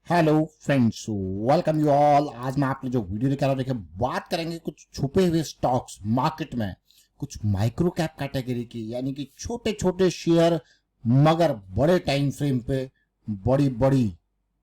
Hello friends, welcome you all. आज मैं आपको जो वीडियो लेकर आ रहा हूं, देखिए बात करेंगे कुछ छुपे हुए स्टॉक्स मार्केट में, कुछ माइक्रो कैप कैटेगरी की, यानी कि छोटे छोटे शेयर मगर बड़े टाइम फ्रेम पे बड़ी बड़ी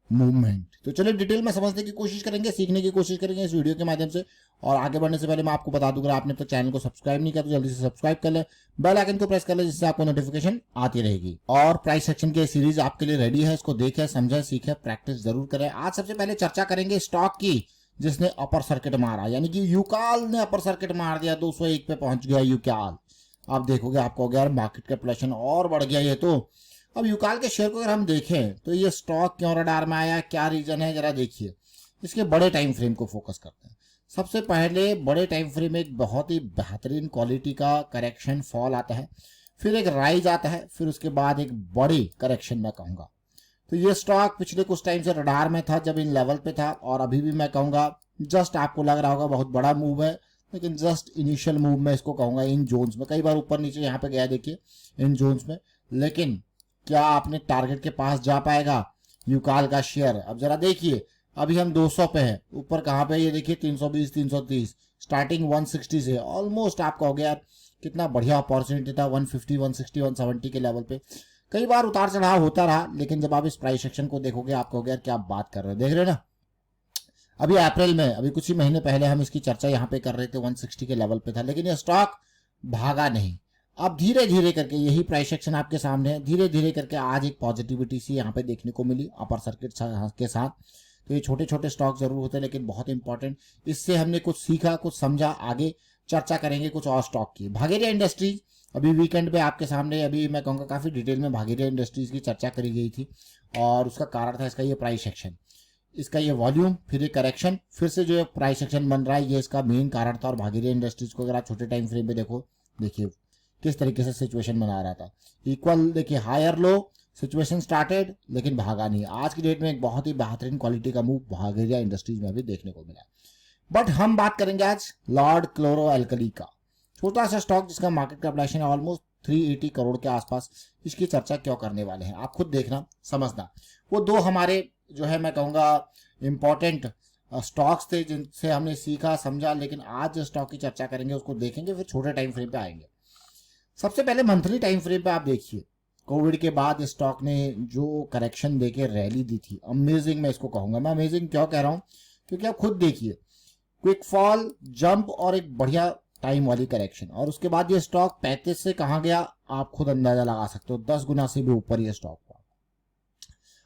मूवमेंट। तो चलिए डिटेल में समझने की कोशिश करेंगे, सीखने की कोशिश करेंगे इस वीडियो के माध्यम से। और आगे बढ़ने से पहले मैं आपको बता दूं, अगर आपने तो चैनल को सब्सक्राइब नहीं किया तो जल्दी से सब्सक्राइब कर ले, बेल आइकन को प्रेस कर ले, जिससे आपको नोटिफिकेशन आती रहेगी। और प्राइस सेक्शन की सीरीज आपके लिए रेडी है, इसको देखें, समझे, सीखे, प्रैक्टिस जरूर करें। आज सबसे पहले चर्चा करेंगे स्टॉक की जिसने अपर सर्किट मारा, यानी कि यूकाल ने अपर सर्किट मार दिया, 201 पे पहुंच गया यूकाल। अब देखोगे आपको अगर मार्केट कैपिटलाइजेशन और बढ़ गया ये तो। अब यूकाल के शेयर को अगर हम देखें तो ये स्टॉक क्यों रडार में आया, क्या रीजन है, जरा देखिए। इसके बड़े टाइम फ्रेम को फोकस करते हैं। सबसे पहले बड़े टाइम फ्रेम में एक बहुत ही बेहतरीन क्वालिटी का करेक्शन फॉल आता है, फिर एक राइज आता है, फिर उसके बाद एक बड़ी करेक्शन मैं कहूंगा। तो ये स्टॉक पिछले कुछ टाइम से रडार में था जब इन लेवल पे था, और अभी भी मैं कहूंगा जस्ट आपको लग रहा होगा बहुत बड़ा मूव है, लेकिन जस्ट इनिशियल मूव में इसको कहूंगा इन जोन्स में। कई बार ऊपर नीचे यहाँ पे गया देखिए इन जोन्स में, लेकिन क्या आपने टारगेट के पास जा पाएगा यूकाल का शेयर? अब जरा देखिए, अभी हम 200 पे हैं, ऊपर कहाँ पे ये देखिए 320 330, स्टार्टिंग 160 से ऑलमोस्ट आपका हो गया। कितना बढ़िया अपॉर्चुनिटी था 150 160 170 के लेवल पे। कई बार उतार चढ़ाव होता रहा, लेकिन जब आप इस प्राइस सेक्शन को देखोगे आपको हो गया क्या बात कर रहे हो, देख रहे हो ना। अभी अप्रैल में, अभी कुछ ही महीने पहले हम इसकी चर्चा यहाँ पे कर रहे थे, 160 के लेवल पे था, लेकिन ये स्टॉक भागा नहीं। अब धीरे धीरे करके यही प्राइस सेक्शन आपके सामने है, धीरे धीरे करके आज एक पॉजिटिविटी सी यहाँ पे देखने को मिली अपर सर्किट के साथ। तो ये छोटे छोटे स्टॉक जरूर होते हैं लेकिन बहुत इंपॉर्टेंट। इससे हमने कुछ सीखा, कुछ समझा। आगे चर्चा करेंगे कुछ और स्टॉक की। भागीरथी इंडस्ट्रीज अभी वीकेंड पे आपके सामने, अभी मैं कहूँगा काफी डिटेल में भागीरथी इंडस्ट्रीज की चर्चा करी गई थी, और उसका कारण था इसका ये प्राइस सेक्शन, इसका ये वॉल्यूम, फिर ये करेक्शन, फिर से जो प्राइस सेक्शन बन रहा है, ये इसका मेन कारण था। और भागीरथी इंडस्ट्रीज को अगर आप छोटे टाइम फ्रेम पे देखो, देखिए किस तरीके से सिचुएशन बना रहा था। इक्वल देखिए, हायर लो सिचुएशन स्टार्टेड, लेकिन भागा नहीं। आज की डेट में एक बहुत ही बेहतरीन क्वालिटी का मूव भागीरथी इंडस्ट्रीज में भी देखने को मिला। बट हम बात करेंगे आज लॉर्ड क्लोरो एल्कली का, छोटा सा स्टॉक जिसका मार्केट कैपिटलाइजेशन ऑलमोस्ट 380 करोड़ के आसपास। इसकी चर्चा क्यों करने वाले हैं आप खुद देखना, समझना। वो दो हमारे जो है मैं कहूँगा इंपॉर्टेंट स्टॉक्स थे जिनसे हमने सीखा समझा, लेकिन आज जो स्टॉक की चर्चा करेंगे उसको देखेंगे, फिर छोटे टाइम फ्रेम पे आएंगे। सबसे पहले मंथली टाइम फ्रेम पे आप देखिए, कोविड के बाद स्टॉक ने जो करेक्शन देके रैली दी थी, अमेजिंग मैं इसको कहूंगा। मैं अमेजिंग क्यों कह रहा हूं, क्योंकि आप खुद देखिए, क्विक फॉल, जंप और एक बढ़िया टाइम वाली करेक्शन, और उसके बाद ये स्टॉक 35 से कहां गया आप खुद अंदाजा लगा सकते हो। 10 गुना से भी ऊपर ये स्टॉक हुआ।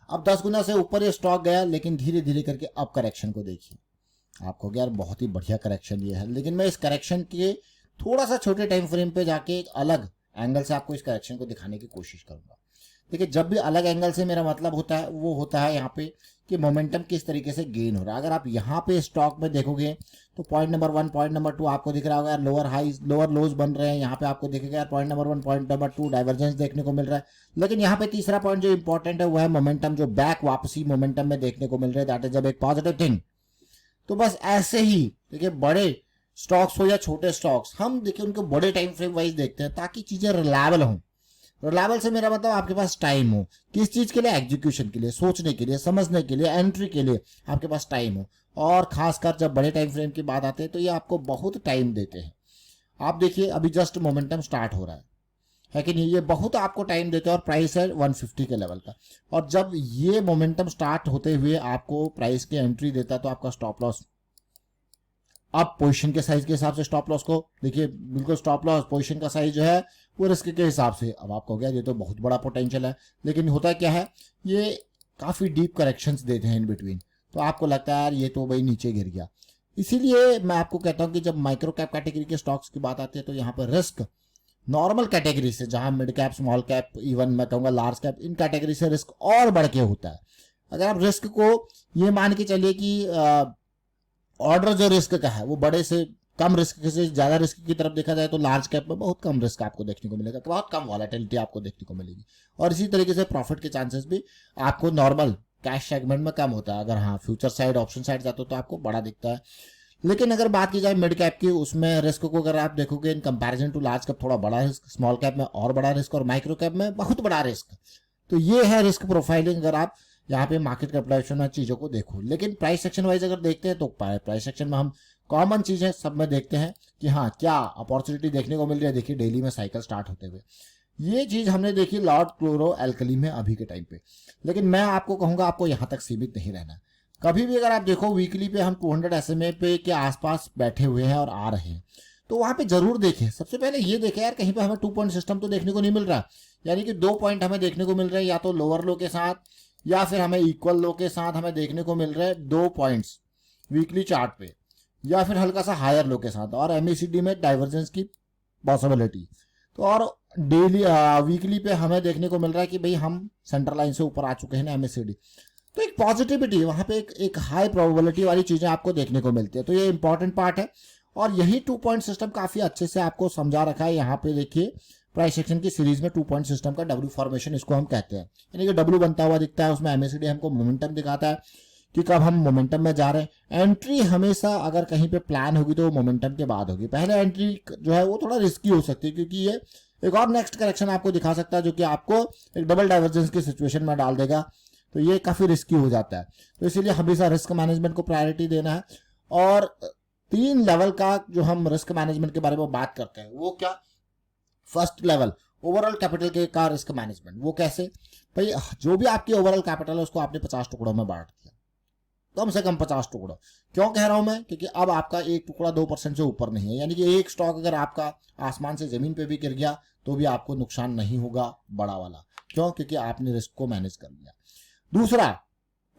अब 10 गुना से ऊपर ये स्टॉक गया, लेकिन धीरे धीरे करके अब करेक्शन को देखिए, आपको यार बहुत ही बढ़िया करेक्शन ये है। लेकिन मैं इस करेक्शन के थोड़ा सा छोटे टाइम फ्रेम पे जाके एक अलग एंगल से आपको इस करेक्शन को दिखाने की कोशिश करूंगा। देखिए, जब भी अलग एंगल से मेरा मतलब होता है वो होता है यहाँ पे कि मोमेंटम किस तरीके से गेन हो रहा है। अगर आप यहाँ पे स्टॉक में देखोगे तो पॉइंट नंबर 1, पॉइंट नंबर 2 आपको दिख रहा होगा, लोअर हाईज लोअर लोज बन रहे हैं। यहाँ पे आपको दिखेगा point number 1, point number 2 divergence देखने को मिल रहा है। लेकिन यहाँ पे तीसरा पॉइंट जो इंपॉर्टेंट है वो है मोमेंटम, जो बैक वापसी मोमेंटम में देखने को मिल रहा है। दैट इज जब एक पॉजिटिव थिंग। तो बस ऐसे ही देखिए, बड़े स्टॉक्स हो या छोटे स्टॉक्स, हम देखिए उनको बड़े टाइम फ्रेम वाइज देखते हैं ताकि चीजें रिलायबल हों। रिलायबल से मेरा मतलब आपके पास टाइम हो, किस चीज के लिए, एग्जीक्यूशन के लिए, सोचने के लिए, समझने के लिए, एंट्री के लिए आपके पास टाइम हो। और खासकर जब बड़े टाइम फ्रेम की बात आती है तो ये आपको बहुत टाइम देते हैं। आप देखिए अभी जस्ट मोमेंटम स्टार्ट हो रहा है कि नहीं, ये बहुत आपको टाइम देते हैं। और प्राइस है 150 के लेवल का, और जब ये मोमेंटम स्टार्ट होते हुए आपको प्राइस की एंट्री देता है तो आपका स्टॉप लॉस, अब पोजीशन के साइज के हिसाब से स्टॉप लॉस को देखिए, बिल्कुल स्टॉप लॉस पोजीशन का साइज जो है वो रिस्क के हिसाब से। अब आपको हो गया ये तो बहुत बड़ा पोटेंशियल है, लेकिन होता क्या है, ये काफी डीप करेक्शंस देते हैं इन बिटवीन, तो आपको लगता है यार ये तो भाई नीचे गिर गया। इसीलिए मैं आपको कहता हूं कि जब माइक्रो कैप कैटेगरी के स्टॉक्स की बात आती है तो यहाँ पर रिस्क नॉर्मल कैटेगरी से, जहां mid cap, small cap, even मैं कहूंगा लार्ज कैप, इन कैटेगरी से रिस्क और बढ़ के होता है। अगर आप रिस्क को ये मान के चलिए कि ऑर्डर जो रिस्क का है वो बड़े से कम रिस्क से ज्यादा रिस्क की तरफ देखा जाए तो लार्ज कैप में बहुत कम रिस्क आपको देखने को मिलेगा, बहुत कम वॉलेटिलिटी आपको देखने को मिलेगी। और इसी तरीके से प्रॉफिट के चांसेस भी आपको नॉर्मल कैश सेगमेंट में कम होता है। अगर हाँ फ्यूचर साइड, ऑप्शन साइड जाते हो तो आपको बड़ा दिखता है। लेकिन अगर बात की जाए मिड कैप की, उसमें रिस्क को अगर आप देखोगे in comparison to large cap थोड़ा बड़ा रिस्क, स्मॉल कैप में और बड़ा रिस्क, और माइक्रो कैप में बहुत बड़ा रिस्क। तो ये है रिस्क प्रोफाइलिंग। अगर आप यहाँ पे मार्केट कैपिटलाइजेशन में चीज़ों को देखो। लेकिन प्राइस सेक्शन वाइज अगर देखते हैं तो प्राइस सेक्शन में हम कॉमन चीज़ें सब में देखते हैं कि हाँ क्या अपॉर्चुनिटी देखने को मिल रही है। देखिए डेली में साइकिल स्टार्ट होते हुए ये चीज़ हमने देखी लॉर्ड क्लोरो एल्कली में अभी के टाइम पे। लेकिन मैं आपको कहूँगा आपको यहाँ तक सीमित नहीं रहना। कभी भी अगर आप देखो वीकली पे हम 200 SMA पे के आसपास बैठे हुए हैं और आ रहे हैं तो वहाँ पे जरूर देखें। सबसे पहले ये देखें यार कहीं पे हमें 2 पॉइंट सिस्टम तो देखने को नहीं मिल रहा, यानी कि 2 पॉइंट हमें देखने को मिल रहे हैं या तो लोअर लो के साथ या फिर हमें इक्वल लो के साथ हमें देखने को मिल रहे हैं 2 पॉइंट्स वीकली चार्ट पे, या फिर हल्का सा हायर लो के साथ और MACD में डाइवर्जेंस की पॉसिबिलिटी। तो और डेली वीकली पे हमें देखने को मिल रहा है कि भाई हम सेंटर लाइन से ऊपर आ चुके हैं ना MACD। तो एक पॉजिटिविटी वहां पे एक हाई प्रोबेबिलिटी वाली चीजें आपको देखने को मिलती है। तो ये इंपॉर्टेंट पार्ट है और यही 2 पॉइंट सिस्टम काफी अच्छे से आपको समझा रखा है। यहाँ पे देखिए प्राइस सेक्शन की सीरीज में 2 पॉइंट सिस्टम का W फॉर्मेशन इसको हम कहते हैं, यानी कि W बनता हुआ दिखता है, उसमें MACD हमको मोमेंटम दिखाता है कि कब हम मोमेंटम में जा रहे हैं। एंट्री हमेशा अगर कहीं पे प्लान होगी तो वो मोमेंटम के बाद होगी। पहले एंट्री जो है वो थोड़ा रिस्की हो सकती है क्योंकि ये एक और नेक्स्ट करेक्शन आपको दिखा सकता है जो कि आपको एक डबल डाइवर्जेंस की सिचुएशन में डाल देगा, तो ये काफी रिस्की हो जाता है। तो इसीलिए हमेशा रिस्क मैनेजमेंट को प्रायोरिटी देना है। और 3 लेवल का जो हम रिस्क मैनेजमेंट के बारे में बात करते हैं वो क्या, फर्स्ट लेवल ओवरऑल कैपिटल के का रिस्क मैनेजमेंट। वो कैसे भाई, जो भी आपकी ओवरऑल कैपिटल है उसको आपने 50 टुकड़ों में बांट दिया, कम से कम 50 टुकड़ों। क्यों कह रहा हूं मैं, क्योंकि अब आपका एक टुकड़ा 2% से ऊपर नहीं है, यानी कि एक स्टॉक अगर आपका आसमान से जमीन पे भी गिर गया तो भी आपको नुकसान नहीं होगा बड़ा वाला। क्यों, क्योंकि आपने रिस्क को मैनेज कर लिया। दूसरा,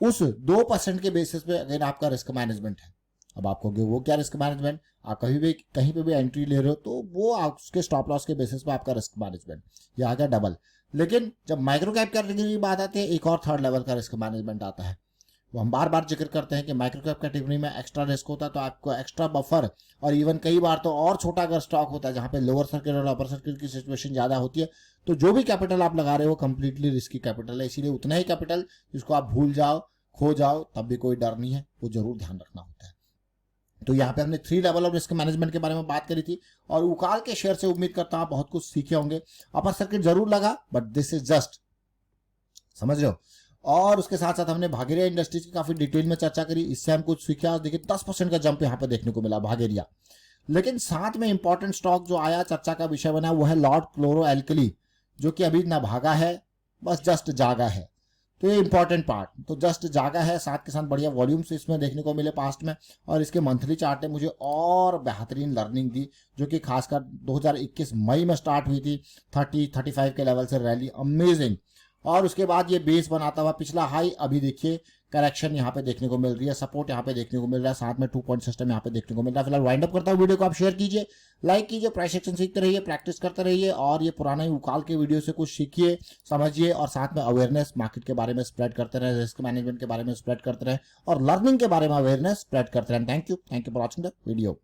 उस 2% के बेसिस पे अगर आपका रिस्क मैनेजमेंट है। अब आपको वो क्या रिस्क मैनेजमेंट, आप कहीं पे भी एंट्री ले रहे हो तो वो उसके स्टॉप लॉस के बेसिस पे आपका रिस्क मैनेजमेंट, ये आ गया डबल। लेकिन जब माइक्रो कैप कैटेगरी की बात आती है एक और 3rd लेवल का रिस्क मैनेजमेंट आता है। वो हम बार बार जिक्र करते हैं कि माइक्रो कैप कैटेगरी में एक्स्ट्रा रिस्क होता है, तो आपको एक्स्ट्रा बफर और इवन कई बार तो और छोटा अगर स्टॉक होता है जहां पे लोअर सर्किट और अपर सर्किट की सिचुएशन ज्यादा होती है, तो जो भी कैपिटल आप लगा रहे हो कंप्लीटली रिस्की कैपिटल है। इसीलिए उतना ही कैपिटल जिसको आप भूल जाओ खो जाओ तब भी कोई डर नहीं है, वो जरूर ध्यान रखना होता है। तो यहाँ पे हमने 3 लेवल ऑफ रिस्क मैनेजमेंट के बारे में बात करी थी और उकाल के शेयर से उम्मीद करता हूं बहुत कुछ सीखे होंगे। अपर सर्किट जरूर लगा बट दिस इज जस्ट, समझ रहे हो। और उसके साथ साथ हमने भागेरिया इंडस्ट्रीज की काफी डिटेल में चर्चा करी, इससे हम कुछ सीखा। देखिए 10% का जंप यहाँ पे देखने को मिला भागेरिया। लेकिन साथ में इंपॉर्टेंट स्टॉक जो आया चर्चा का विषय बना वो है लॉर्ड क्लोरो एल्कली, जो कि अभी ना भागा है, बस जस्ट जागा है। तो ये इंपॉर्टेंट पार्ट, तो जस्ट जागा है, साथ के साथ बढ़िया वॉल्यूम्स इसमें देखने को मिले पास्ट में। और इसके मंथली चार्ट ने मुझे और बेहतरीन लर्निंग दी, जो कि खासकर 2021 मई में स्टार्ट हुई थी 30-35 के लेवल से रैली, अमेजिंग। और उसके बाद ये बेस बनाता हुआ पिछला हाई, अभी देखिए करेक्शन यहाँ पे देखने को मिल रही है, सपोर्ट यहाँ पे देखने को मिल रहा है, साथ में 2 पॉइंट सिस्टम यहाँ पे देखने को मिल रहा है। फिलहाल वाइंड अप करता हूँ वीडियो को, आप शेयर कीजिए, लाइक कीजिए, प्राइस एक्शन सीखते रहिए, प्रैक्टिस करते रहिए और ये पुराना ही उकाल के वीडियो से कुछ सीखिए, समझिए और साथ में अवेयरनेस मार्केट के बारे में स्प्रेड करते रहे, रिस्क मैनेजमेंट के बारे में स्प्रेड करते रहे और लर्निंग के बारे में अवेयरनेस स्प्रेड करते रहे। Thank you for watching the video.